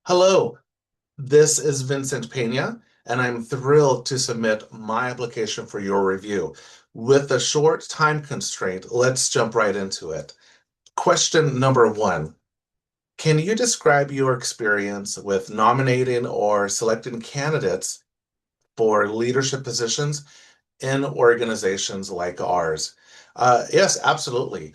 Hello, this is Vincent Pena, and I'm thrilled to submit my application for your review. With a short time constraint, let's jump right into it. Question number one. Can you describe your experience with nominating or selecting candidates for leadership positions in organizations like ours? Yes, absolutely.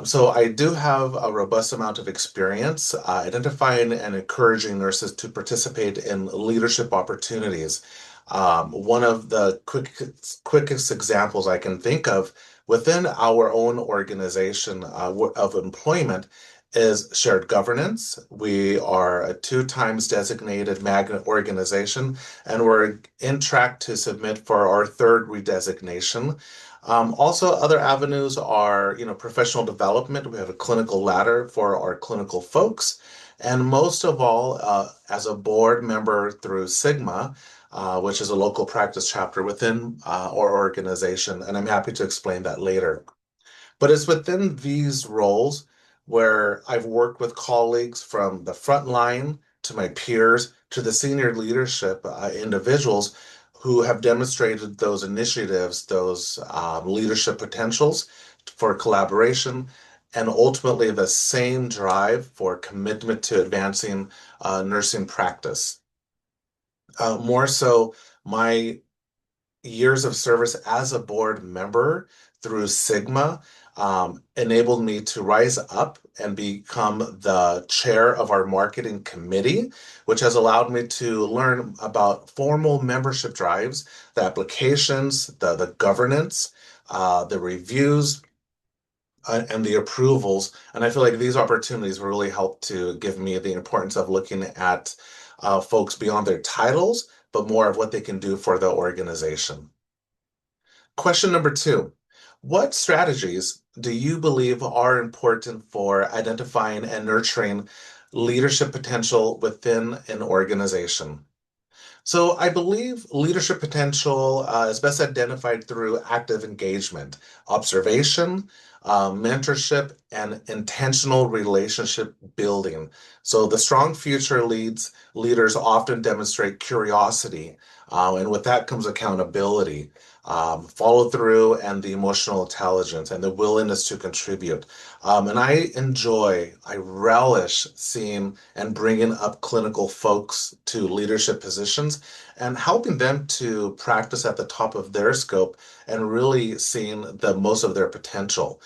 So I do have a robust amount of experience identifying and encouraging nurses to participate in leadership opportunities. One of the quickest examples I can think of within our own organization of employment is shared governance. We are a two times designated magnet organization, and we're in track to submit for our third redesignation. Also, other avenues are, professional development. We have a clinical ladder for our clinical folks, and most of all, as a board member through Sigma, which is a local practice chapter within our organization, and I'm happy to explain that later. But it's within these roles where I've worked with colleagues from the front line to my peers to the senior leadership individuals who have demonstrated those initiatives, those leadership potentials for collaboration, and ultimately the same drive for commitment to advancing nursing practice. More so, my years of service as a board member through Sigma enabled me to rise up and become the chair of our marketing committee, which has allowed me to learn about formal membership drives, the applications, the governance, the reviews, and the approvals. And I feel like these opportunities will really help to give me the importance of looking at folks beyond their titles, but more of what they can do for the organization. Question number two. What strategies do you believe are important for identifying and nurturing leadership potential within an organization? So I believe leadership potential is best identified through active engagement, observation, mentorship, and intentional relationship building. So the strong future leaders often demonstrate curiosity, and with that comes accountability, follow through, and the emotional intelligence and the willingness to contribute. And I relish seeing and bringing up clinical folks to leadership positions and helping them to practice at the top of their scope and really seeing the most of their potential.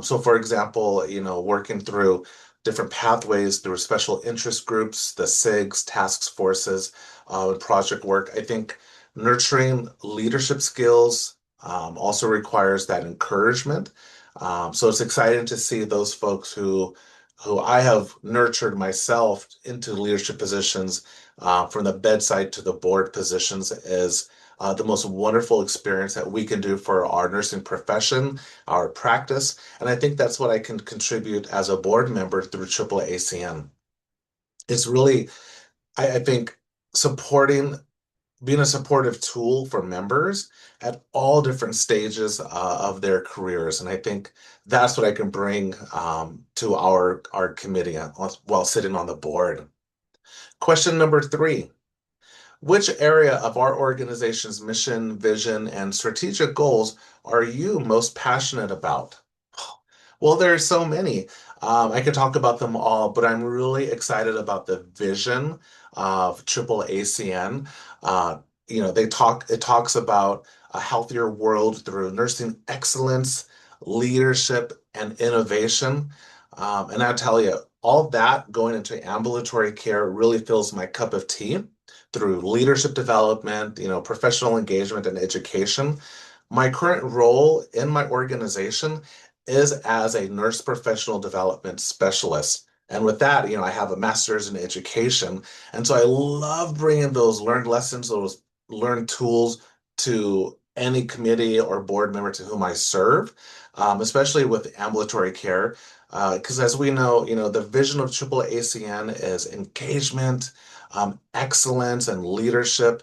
So, for example, working through different pathways through special interest groups, the SIGs, task forces, and project work. I think nurturing leadership skills also requires that encouragement. So it's exciting to see those folks who I have nurtured myself into leadership positions from the bedside to the board positions is the most wonderful experience that we can do for our nursing profession, our practice. And I think that's what I can contribute as a board member through AAACN. It's really, I think, supporting being a supportive tool for members at all different stages of their careers. And I think that's what I can bring to our committee while sitting on the board. Question number three. Which area of our organization's mission, vision, and strategic goals are you most passionate about? Well, there are so many. I could talk about them all, but I'm really excited about the vision of AAACN. It talks about a healthier world through nursing excellence, leadership, and innovation. And I tell you, all that going into ambulatory care really fills my cup of tea through leadership development, professional engagement and education. My current role in my organization is as a nurse professional development specialist. And with that, I have a master's in education. And so I love bringing those learned lessons, those learned tools to any committee or board member to whom I serve, especially with ambulatory care. Because as we know, the vision of AAACN is engagement, excellence, and leadership.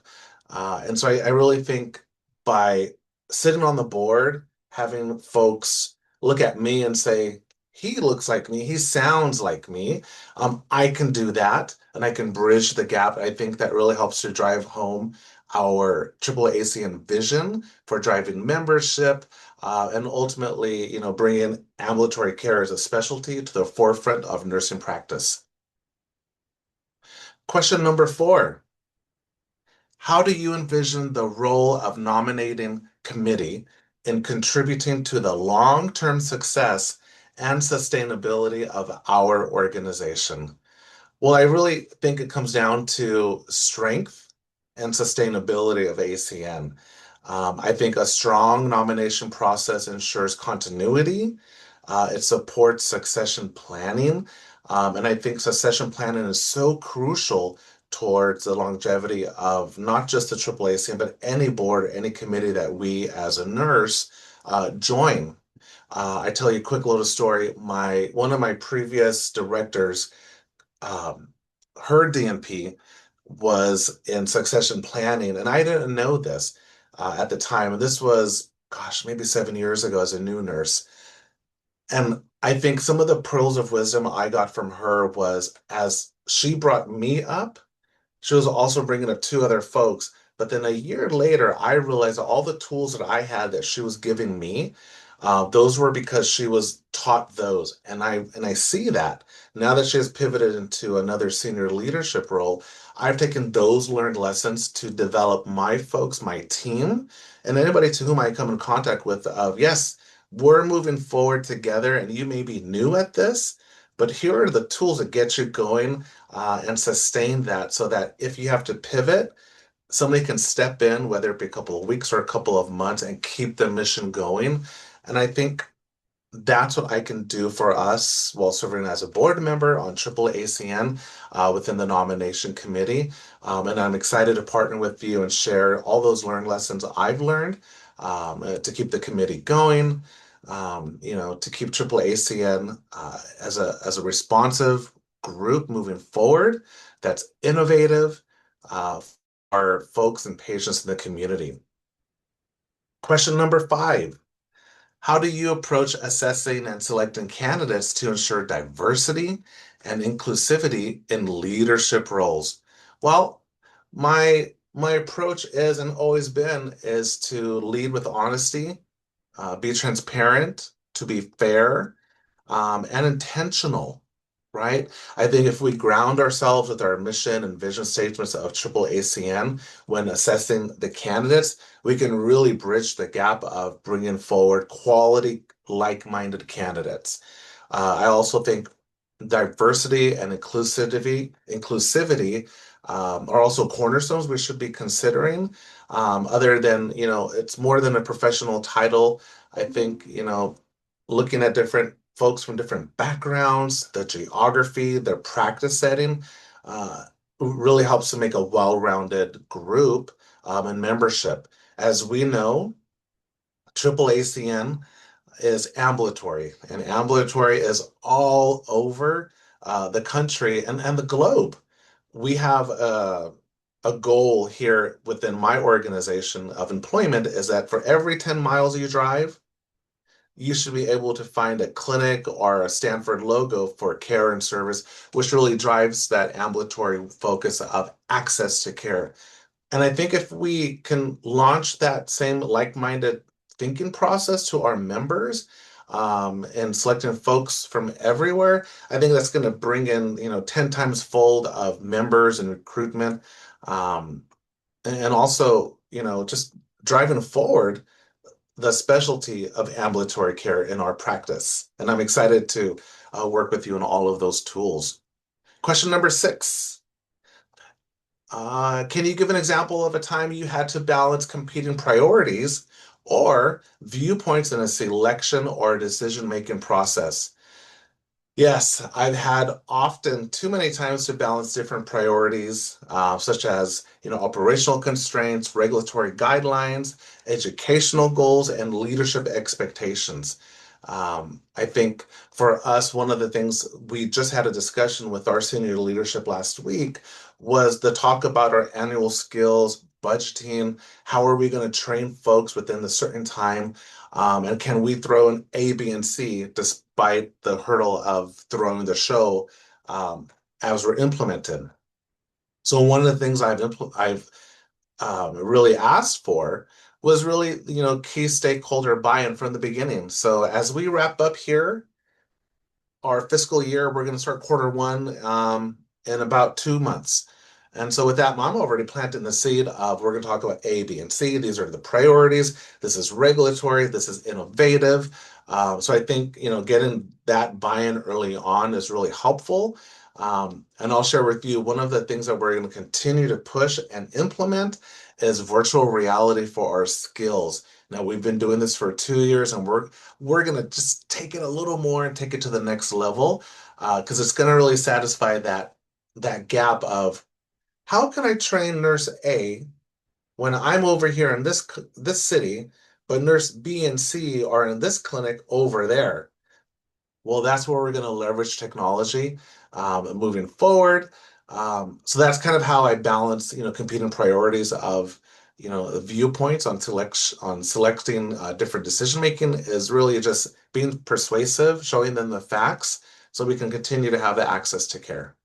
And so I really think by sitting on the board, having folks look at me and say, he looks like me, he sounds like me. I can do that and I can bridge the gap. I think that really helps to drive home our AAACN vision for driving membership and ultimately, bringing ambulatory care as a specialty to the forefront of nursing practice. Question number 4. How do you envision the role of nominating committee in contributing to the long-term success and sustainability of our organization? Well, I really think it comes down to strength and sustainability of ACN. I think a strong nomination process ensures continuity. It supports succession planning. And I think succession planning is so crucial towards the longevity of not just the AAACN, but any board, any committee that we as a nurse join. I tell you a quick little story. One of my previous directors, um, her DNP was in succession planning, and I didn't know this at the time. And this was, gosh, maybe 7 years ago as a new nurse. And I think some of the pearls of wisdom I got from her was as she brought me up, she was also bringing up two other folks. But then a year later, I realized that all the tools that I had that she was giving me, those were because she was taught those. And I see that now that she has pivoted into another senior leadership role, I've taken those learned lessons to develop my folks, my team, and anybody to whom I come in contact with of, yes, we're moving forward together and you may be new at this, but here are the tools that get you going and sustain that so that if you have to pivot, somebody can step in, whether it be a couple of weeks or a couple of months, and keep the mission going. And I think that's what I can do for us while serving as a board member on AAACN within the nomination committee. And I'm excited to partner with you and share all those learned lessons I've learned to keep the committee going, to keep AAACN as a responsive group moving forward that's innovative for our folks and patients in the community. Question number 5. How do you approach assessing and selecting candidates to ensure diversity and inclusivity in leadership roles? Well, my approach is and always been is to lead with honesty, be transparent, to be fair, and intentional, right? I think if we ground ourselves with our mission and vision statements of AAACN when assessing the candidates, we can really bridge the gap of bringing forward quality, like-minded candidates. I also think diversity and inclusivity are also cornerstones we should be considering. Other than, it's more than a professional title. I think, looking at different folks from different backgrounds, the geography, their practice setting, uh, really helps to make a well-rounded group and membership. As we know, AAACN is ambulatory, and ambulatory is all over the country and the globe. We have a goal here within my organization of employment is that for every 10 miles you drive, you should be able to find a clinic or a Stanford logo for care and service, which really drives that ambulatory focus of access to care. And I think if we can launch that same like-minded thinking process to our members and selecting folks from everywhere, I think that's going to bring in, 10 times fold of members and recruitment. Um, and also, just driving forward the specialty of ambulatory care in our practice. And I'm excited to work with you on all of those tools. Question number 6. Can you give an example of a time you had to balance competing priorities or viewpoints in a selection or decision-making process? Yes, I've had often too many times to balance different priorities, such as, operational constraints, regulatory guidelines, educational goals, and leadership expectations. I think for us, one of the things we just had a discussion with our senior leadership last week was the talk about our annual skills budgeting? How are we going to train folks within the certain time? And can we throw an A, B, and C despite the hurdle of throwing the show as we're implemented? So one of the things I've really asked for was really, key stakeholder buy-in from the beginning. So as we wrap up here, our fiscal year, we're going to start quarter 1 in about 2 months. And so with that, I'm already planting the seed of we're going to talk about A, B, and C. These are the priorities. This is regulatory. This is innovative. So I think, getting that buy-in early on is really helpful. And I'll share with you one of the things that we're going to continue to push and implement is virtual reality for our skills. Now, we've been doing this for 2 years, and we're going to just take it a little more and take it to the next level because it's going to really satisfy that gap of how can I train nurse A when I'm over here in this city, but nurse B and C are in this clinic over there? Well, that's where we're going to leverage technology moving forward. So that's kind of how I balance, competing priorities of, viewpoints on selecting different decision making is really just being persuasive, showing them the facts, so we can continue to have the access to care.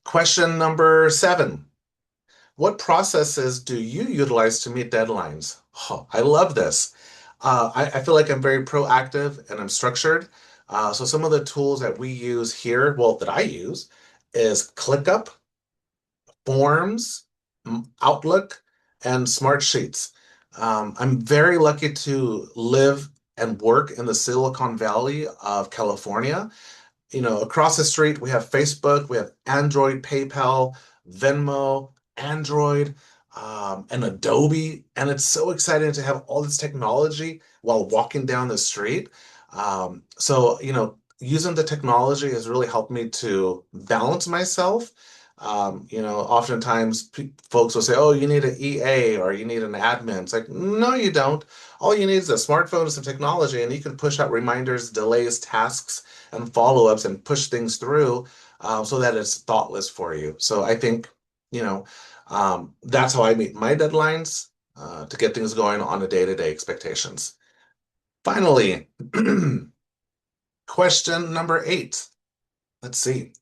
Question number 7. What processes do you utilize to meet deadlines? Oh, I love this. I feel like I'm very proactive and I'm structured. So some of the tools that we use here, well, that I use, is ClickUp, Forms, Outlook, and Smart Sheets. I'm very lucky to live and work in the Silicon Valley of California. Across the street, we have Facebook, we have Android, PayPal, Venmo, Android, and Adobe. And it's so exciting to have all this technology while walking down the street. So, using the technology has really helped me to balance myself. Oftentimes folks will say, oh, you need an EA or you need an admin. It's like, no, you don't. All you need is a smartphone and some technology, and you can push out reminders, delays, tasks, and follow-ups and push things through so that it's thoughtless for you. So I think, that's how I meet my deadlines to get things going on a day-to-day expectations. Finally, question number 8. Let's see.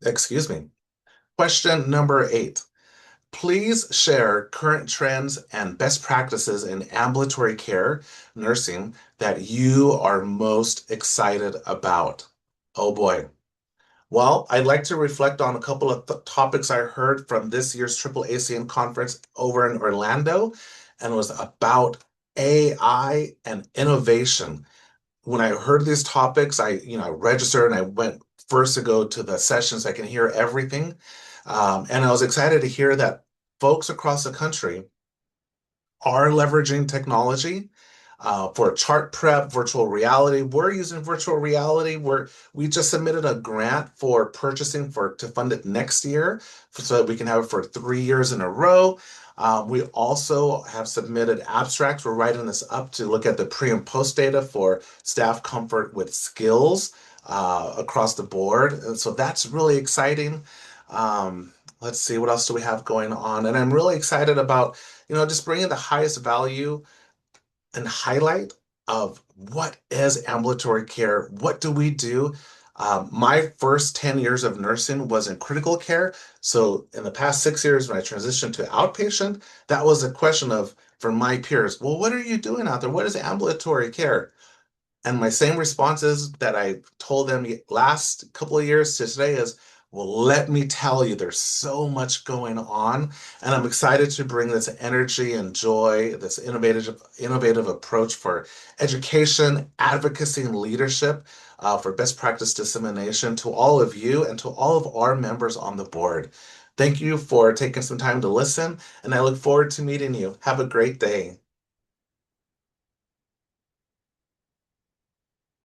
Excuse me. Question number 8. Please share current trends and best practices in ambulatory care nursing that you are most excited about. Oh boy. Well, I'd like to reflect on a couple of topics I heard from this year's AAACN conference over in Orlando, and it was about AI and innovation. When I heard these topics, I registered and I went first to go to the sessions. I can hear everything. And I was excited to hear that folks across the country are leveraging technology for chart prep, virtual reality. We're using virtual reality. We just submitted a grant for purchasing to fund it next year so that we can have it for 3 years in a row. We also have submitted abstracts. We're writing this up to look at the pre and post data for staff comfort with skills across the board. And so that's really exciting. Let's see, what else do we have going on? And I'm really excited about, just bringing the highest value and highlight of what is ambulatory care. What do we do? My first 10 years of nursing was in critical care. So in the past 6 years, when I transitioned to outpatient, that was a question of, for my peers, well, what are you doing out there? What is ambulatory care? And my same responses that I told them last couple of years to today is, well, let me tell you, there's so much going on, and I'm excited to bring this energy and joy, this innovative approach for education, advocacy, and leadership for best practice dissemination to all of you and to all of our members on the board. Thank you for taking some time to listen, and I look forward to meeting you. Have a great day.